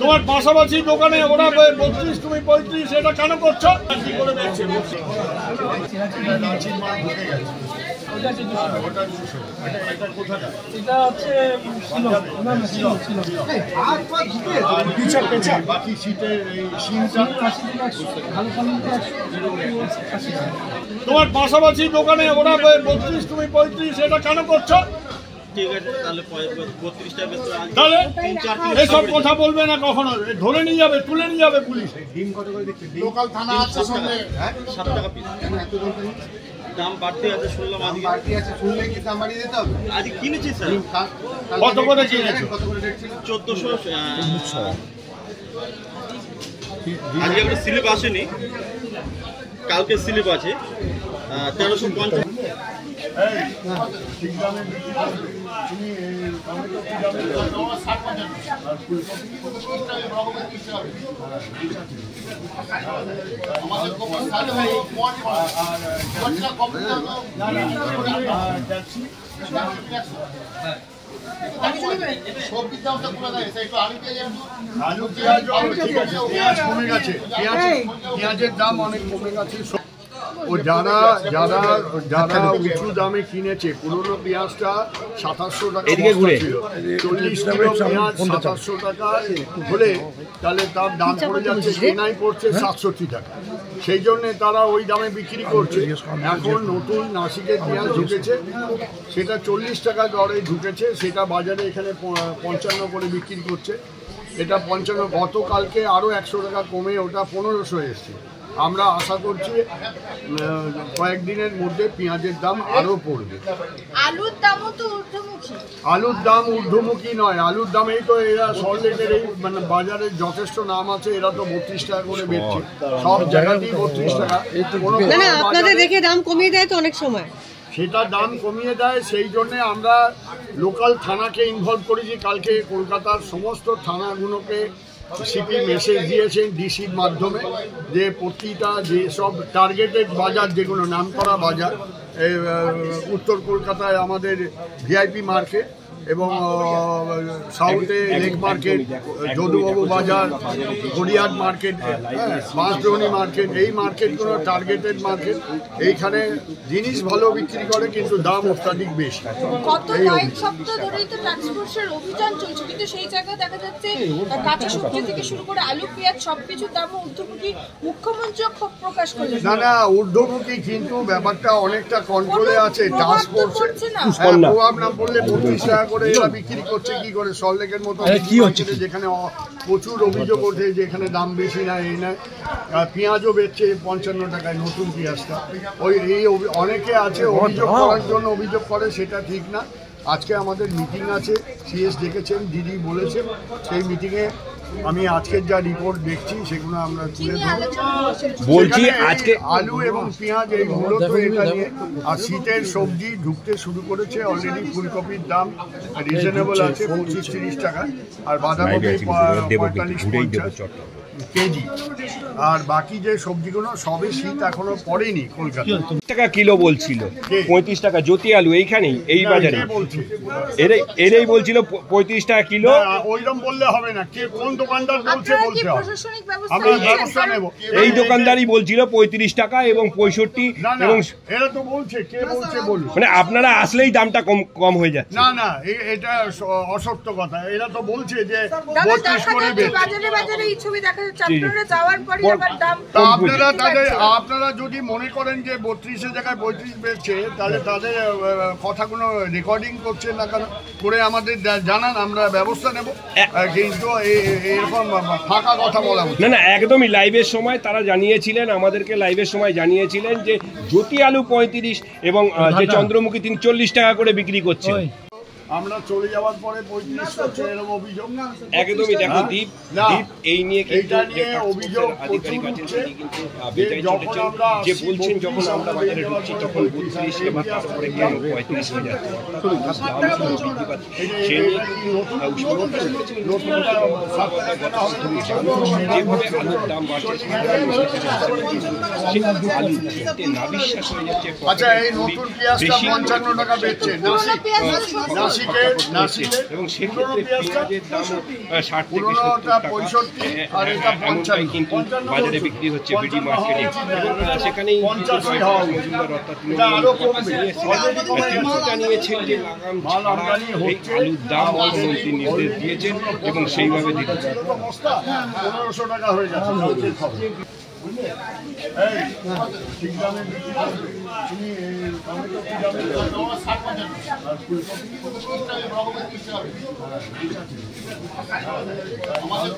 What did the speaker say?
তোমার পাশাপাশি দোকানে ওরা 32 তুমি 35 এটা কেন করছো? কি করে দেখছে বাকি সিটের তোমার পাশাপাশি দোকানে ওরা 32 তুমি 35 এটা কেন করছো? ঠিক আছে, তাহলে এসব কথা বলবে না কখনো, ধরে নিয়ে যাবে, তুলে নিয়ে যাবে পুলিশ। লোকাল থানা আছে সঙ্গে। 7 টাকা পিস। দাম বাড়তে আছে শুনলাম, আজকে বাড়তি আছে শুনলে কি দাম বাড়িয়ে দিতে হবে? আজকে কিনেছি স্যার। কত করে কিনেছো? কত করে রেট ছিল? 1400। আজকে আমরা স্লিপ আসেনি, কালকে স্লিপ আছে 1350। ঠিক দামে বিক্রি করবে তুমি, টমেটো কি দামে দেওয়া? 60-50 আর ফুলকপি 30 টাকা রকমের 30 টাকা আমাদের কোম্পানি সাথে ভাই আর কতটা কম দাম না আর ট্যাক্সি সবজি দামটা পুরো দেয় একটু আলু পেঁয়াজ ঠিক আছে, পেঁয়াজ কমে গেছে, পেঁয়াজের দাম অনেক কমে গেছে। ও যারা যারা যারা উঁচু দামে কিনেছে, পুরোনো পেঁয়াজটা 2700 টাকা ছিল, 40 কিলো পেঁয়াজ 2700 টাকা হলে তাহলে তার দাম পড়ে যাচ্ছে, কেনাই পড়ছে 67 টাকা। সেই জন্যে তারা ওই দামে বিক্রি করছে। এখন নতুন নাসিকের পেঁয়াজ ঢুকেছে, সেটা 40 টাকা দরে ঢুকেছে, সেটা বাজারে এখানে 55 করে বিক্রি করছে। এটা 55, গতকালকে আরও 100 টাকা কমে ওটা 1500 এসছে। আমরা আশা করছি কয়েকদিনের মধ্যে পেঁয়াজের দাম আরও পড়বে। আলুর দামও তো ঊর্ধ্বমুখী। আলুর দাম ঊর্ধ্বমুখী নয়, আলুর দামেই তো এরা সল্টলেকের এই মানে বাজারে যথেষ্ট নাম আছে, এরা তো 32 টাকা করে বেচছে, সব জায়গাতেই 32 টাকা। না আপনাদের দেখে দাম কমিয়ে দেয় তো অনেক সময়, সেটা দাম কমিয়ে দেয়। সেই জন্যে আমরা লোকাল থানাকে ইনভলভ করেছি। কালকে কলকাতার সমস্ত থানাগুলোকে সিপি মেসেজ দিয়েছেন ডিসির মাধ্যমে যে প্রতিটা যেসব টার্গেটেড বাজার, যেগুলো নামকরা বাজার, উত্তর কলকাতায় আমাদের ভিআইপি মার্কেট এবং সাউথে লেক মার্কেট, যদুবাবু বাজার, গড়িয়াহাট মার্কেট, বাঁশদ্রোণী মার্কেট, এই মার্কেটগুলো টার্গেটেড মার্কেট। এইখানে জিনিস ভালো বিক্রি করে কিন্তু দাম অত্যাধিক বেশি। গত কয়েক সপ্তাহ ধরেই তো ট্রান্সপোর্টের অভিযান চলছে, কিন্তু সেই জায়গায় দেখা যাচ্ছে কাঁচা সবজি থেকে শুরু করে আলু পেঁয়াজ সবকিছুর দাম ঊর্ধ্বমুখী। মুখ্যমন্ত্রীও ক্ষোভ প্রকাশ করলেন। না ঊর্ধ্বমুখী, কিন্তু ব্যাপারটা অনেকটা কন্ট্রোলে আছে। টাস্ক ফোর্সে প্রভাব না পড়লে 32 টাকা করে এরা বিক্রি করছে। কি করে সল্টলেকের মতো যেখানে প্রচুর অভিযোগ ওঠে যে এখানে দাম বেশি না, এই নয়। পেঁয়াজও বেচছে 55 টাকায়, নতুন পেঁয়াজটা। এই অনেকে আছে অভিযোগ করার জন্য অভিযোগ করে, সেটা ঠিক না। আজকে আমাদের মিটিং আছে, সিএস ডেকেছেন, দিদি বলেছেন, সেই মিটিংয়ে আমি আজকের যা রিপোর্ট দেখছি সেগুলো আমরা তুলে বলছি। আজকে আলু এবং পেঁয়াজ এই মূলত এটা নিয়ে, আর শীতের সবজি ঢুকতে শুরু করেছে অলরেডি। ফুলকপির দাম রিজনেবল আছে 25-30 টাকা, আর বাঁধাকপি 45-50 কেজি। আর বাকি যে সবজিগুলো সবই শীত এখনো পড়েনি কলকাতায়। টাকা কিলো বলছিল, 35 টাকা জ্যোতি আলু এইখানেই এই বাজারে বলছে, এরাই বলছিল 35 টাকা কিলো। ওইরকম বললে হবে না, কে কোন দোকানদার বলছে আমরা ব্যবস্থা নেব। এই দোকানদারই বলছিল 35 টাকা এবং 65। এবং এরা তো বলছে, কে বলছে বলুন, মানে আপনারা আসলেই দামটা কম হয়ে যাচ্ছে। না এটা অসত্য কথা। এরা তো বলছে যে 32 করে বাজারে বাজারে এই ছবি দেখা যাচ্ছে, আপনারা যাওয়ার পরে আবার দাম। আপনারা যদি মনে করেন যে 32-এর জায়গায় 35 বেচছে, তাহলে তাদের কথাগুলো রেকর্ডিং করছে না কেন করে আমাদের জানান, আমরা ব্যবস্থা নেব। কিন্তু এরকম ফাঁকা কথা বলা উচিত না। একদমই লাইভের সময় তারা জানিয়েছিলেন, আমাদেরকে লাইভের সময় জানিয়েছিলেন যে জ্যোতি আলু 35 এবং যে চন্দ্রমুখী তিনি 40 টাকা করে বিক্রি করছেন। আমরা চলে যাওয়ার পরে 35 করছে এরকম অভিযোগ। একদমই দেখো দীপ এই নিয়ে অভিযোগ যে বলছেন যখন আমরা বাজারে ঢুকছি তখন 32 এবং তারপরে কেন 35 হয়ে যাচ্ছে। যেভাবে আলুর দাম বাড়ছে, আলু না বিশ্বাস হয়ে যাচ্ছে। আচ্ছা, এই নতুন পেঁয়াজটা 55 টাকা বেচছে, এবং সেক্ষেত্রে পেঁয়াজের দাম 60 থেকে 70 টাকা এমনটাই কিন্তু বাজারে বিক্রি হচ্ছে বিডি মার্কেটে। এবং সেখানেই মজুমদার অর্থাৎ তিনি জানিয়েছেন যে লাগাম ছাড়া এই আলুর দাম অর্থমন্ত্রী নির্দেশ দিয়েছেন এবং সেইভাবে দিতে 1500 টাকা হয়ে যাচ্ছে। ঠিক দামে বিক্রি করবে তুমি টমেটো কি দামে আমাদের